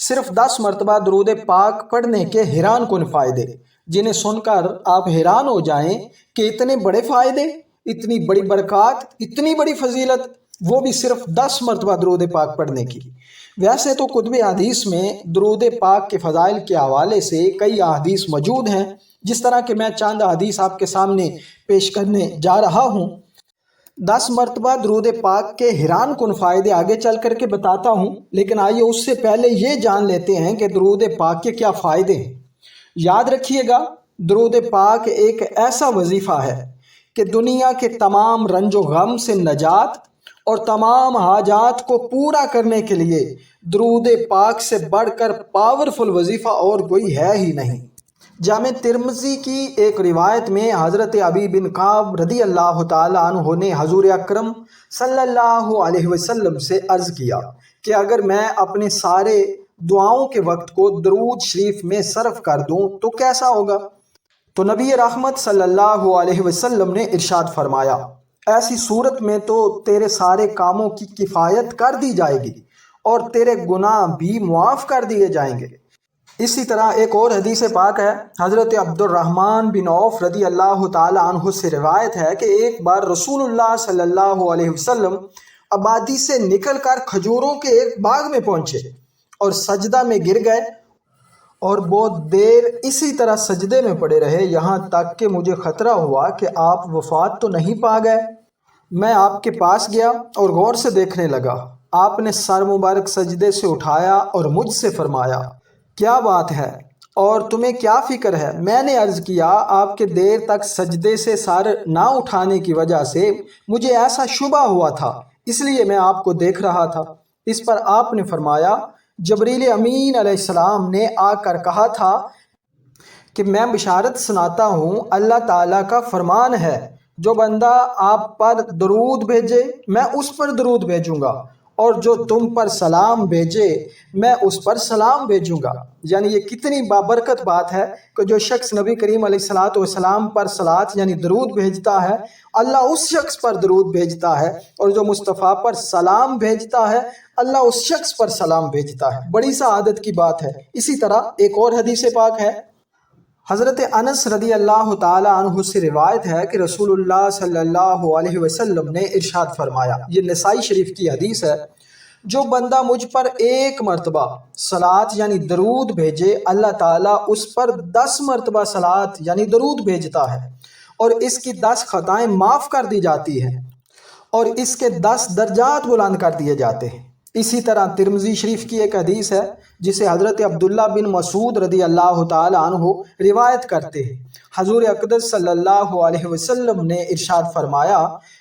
صرف 10 مرتبہ درود پاک پڑھنے کے حیران کن فائدے، جنہیں سن کر آپ حیران ہو جائیں کہ اتنے بڑے فائدے، اتنی بڑی برکات، اتنی بڑی فضیلت، وہ بھی صرف 10 مرتبہ درود پاک پڑھنے کی۔ ویسے تو کتب حدیث میں درود پاک کے فضائل کے حوالے سے کئی احادیث موجود ہیں، جس طرح کہ میں چند احادیث آپ کے سامنے پیش کرنے جا رہا ہوں۔ 10 مرتبہ درود پاک کے حیران کن فائدے آگے چل کر کے بتاتا ہوں، لیکن آئیے اس سے پہلے یہ جان لیتے ہیں کہ درود پاک کے کیا فائدے ہیں۔ یاد رکھیے گا، درود پاک ایک ایسا وظیفہ ہے کہ دنیا کے تمام رنج و غم سے نجات اور تمام حاجات کو پورا کرنے کے لیے درود پاک سے بڑھ کر پاورفل وظیفہ اور کوئی ہے ہی نہیں۔ جامع ترمذی کی ایک روایت میں حضرت ابی بن کعب رضی اللہ تعالیٰ عنہ نے حضور اکرم صلی اللہ علیہ وسلم سے عرض کیا کہ اگر میں اپنے سارے دعاؤں کے وقت کو درود شریف میں صرف کر دوں تو کیسا ہوگا؟ تو نبی رحمت صلی اللہ علیہ وسلم نے ارشاد فرمایا، ایسی صورت میں تو تیرے سارے کاموں کی کفایت کر دی جائے گی اور تیرے گناہ بھی معاف کر دیے جائیں گے۔ اسی طرح ایک اور حدیث پاک ہے، حضرت عبد الرحمن بن عوف رضی اللہ تعالی عنہ سے روایت ہے کہ ایک بار رسول اللہ صلی اللہ علیہ وسلم آبادی سے نکل کر کھجوروں کے ایک باغ میں پہنچے اور سجدہ میں گر گئے اور بہت دیر اسی طرح سجدے میں پڑے رہے، یہاں تک کہ مجھے خطرہ ہوا کہ آپ وفات تو نہیں پا گئے۔ میں آپ کے پاس گیا اور غور سے دیکھنے لگا۔ آپ نے سر مبارک سجدے سے اٹھایا اور مجھ سے فرمایا، کیا بات ہے اور تمہیں کیا فکر ہے؟ میں نے عرض کیا، آپ کے دیر تک سجدے سے سر نہ اٹھانے کی وجہ سے مجھے ایسا شبہ ہوا تھا، اس لیے میں آپ کو دیکھ رہا تھا۔ اس پر آپ نے فرمایا، جبریل امین علیہ السلام نے آ کر کہا تھا کہ میں بشارت سناتا ہوں، اللہ تعالیٰ کا فرمان ہے، جو بندہ آپ پر درود بھیجے میں اس پر درود بھیجوں گا، اور جو تم پر سلام بھیجے میں اس پر سلام بھیجوں گا۔ یعنی یہ کتنی بابرکت بات ہے کہ جو شخص نبی کریم علیہ السلام پر صلات یعنی درود بھیجتا ہے، اللہ اس شخص پر درود بھیجتا ہے، اور جو مصطفیٰ پر سلام بھیجتا ہے، اللہ اس شخص پر سلام بھیجتا ہے۔ بڑی سعادت کی بات ہے۔ اسی طرح ایک اور حدیث پاک ہے، حضرت انس رضی اللہ تعالی عنہ سے روایت ہے کہ رسول اللہ صلی اللہ علیہ وسلم نے ارشاد فرمایا، یہ نسائی شریف کی حدیث ہے، جو بندہ مجھ پر ایک مرتبہ صلات یعنی درود بھیجے، اللہ تعالیٰ اس پر 10 مرتبہ صلات یعنی درود بھیجتا ہے اور اس کی 10 خطائیں معاف کر دی جاتی ہیں اور اس کے 10 درجات بلند کر دیے جاتے ہیں۔ اسی طرح ترمذی شریف کی ایک حدیث ہے جسے حضرت عبداللہ بن مسعود رضی اللہ تعالی عنہ روایت کرتے ہیں، حضور اقدس صلی اللہ علیہ وسلم نے ارشاد فرمایا،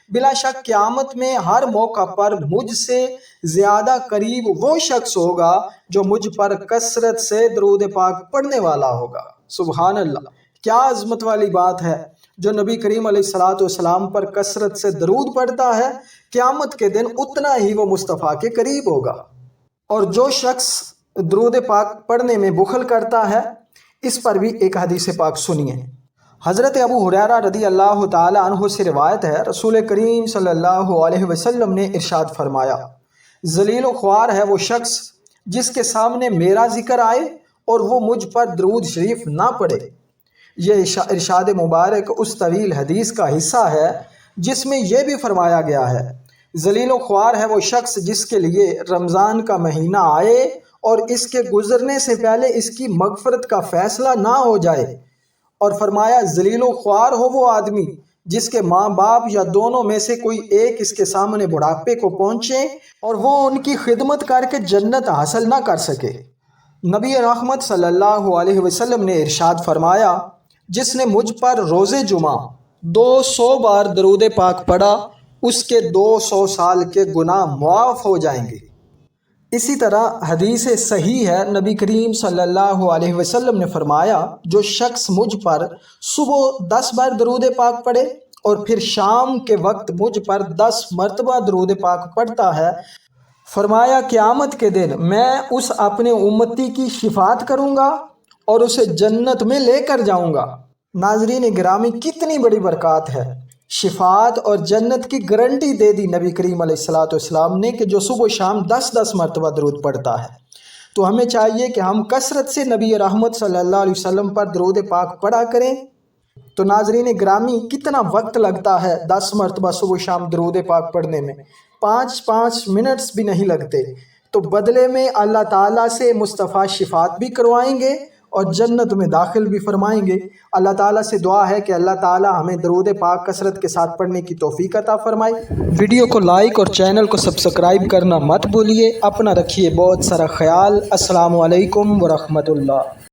بلا شک قیامت میں ہر موقع پر مجھ سے زیادہ قریب وہ شخص ہوگا جو مجھ پر کثرت سے درود پاک پڑھنے والا ہوگا۔ سبحان اللہ، کیا عظمت والی بات ہے۔ جو نبی کریم علیہ السلام پر کثرت سے درود پڑھتا ہے، قیامت کے دن اتنا ہی وہ مصطفیٰ کے قریب ہوگا۔ اور جو شخص درود پاک پڑھنے میں بخل کرتا ہے، اس پر بھی ایک حدیث پاک سنیے۔ حضرت ابو ہریرہ رضی اللہ تعالی عنہ سے روایت ہے، رسول کریم صلی اللہ علیہ وسلم نے ارشاد فرمایا، ذلیل و خوار ہے وہ شخص جس کے سامنے میرا ذکر آئے اور وہ مجھ پر درود شریف نہ پڑھے۔ یہ ارشاد مبارک اس طویل حدیث کا حصہ ہے جس میں یہ بھی فرمایا گیا ہے، ذلیل و خوار ہے وہ شخص جس کے لیے رمضان کا مہینہ آئے اور اس کے گزرنے سے پہلے اس کی مغفرت کا فیصلہ نہ ہو جائے، اور فرمایا ذلیل و خوار ہو وہ آدمی جس کے ماں باپ یا دونوں میں سے کوئی ایک اس کے سامنے بڑھاپے کو پہنچے اور وہ ان کی خدمت کر کے جنت حاصل نہ کر سکے۔ نبی رحمت صلی اللہ علیہ وسلم نے ارشاد فرمایا، جس نے مجھ پر روز جمعہ 200 بار درود پاک پڑھا، اس کے 200 سال کے گناہ معاف ہو جائیں گے۔ اسی طرح حدیث صحیح ہے، نبی کریم صلی اللہ علیہ وسلم نے فرمایا، جو شخص مجھ پر صبح 10 بار درود پاک پڑھے اور پھر شام کے وقت مجھ پر 10 مرتبہ درود پاک پڑھتا ہے، فرمایا قیامت کے دن میں اس اپنے امتی کی شفاعت کروں گا اور اسے جنت میں لے کر جاؤں گا۔ ناظرین گرامی، کتنی بڑی برکات ہے شفاعت اور جنت کی گارنٹی دے دی نبی کریم علیہ الصلوۃ والسلام نے کہ جو صبح و شام 10 مرتبہ درود پڑھتا ہے۔ تو ہمیں چاہیے کہ ہم کثرت سے نبی رحمت صلی اللہ علیہ وسلم پر درود پاک پڑھا کریں۔ تو ناظرین گرامی، کتنا وقت لگتا ہے 10 مرتبہ صبح و شام درود پاک پڑھنے میں؟ 5 منٹس بھی نہیں لگتے۔ تو بدلے میں اللہ تعالیٰ سے مصطفیٰ شفاعت بھی کروائیں گے اور جنت میں داخل بھی فرمائیں گے۔ اللہ تعالیٰ سے دعا ہے کہ اللہ تعالیٰ ہمیں درود پاک کثرت کے ساتھ پڑھنے کی توفیق عطا فرمائے۔ ویڈیو کو لائک اور چینل کو سبسکرائب کرنا مت بھولیے۔ اپنا رکھیے بہت سارا خیال۔ السلام علیکم ورحمۃ اللہ۔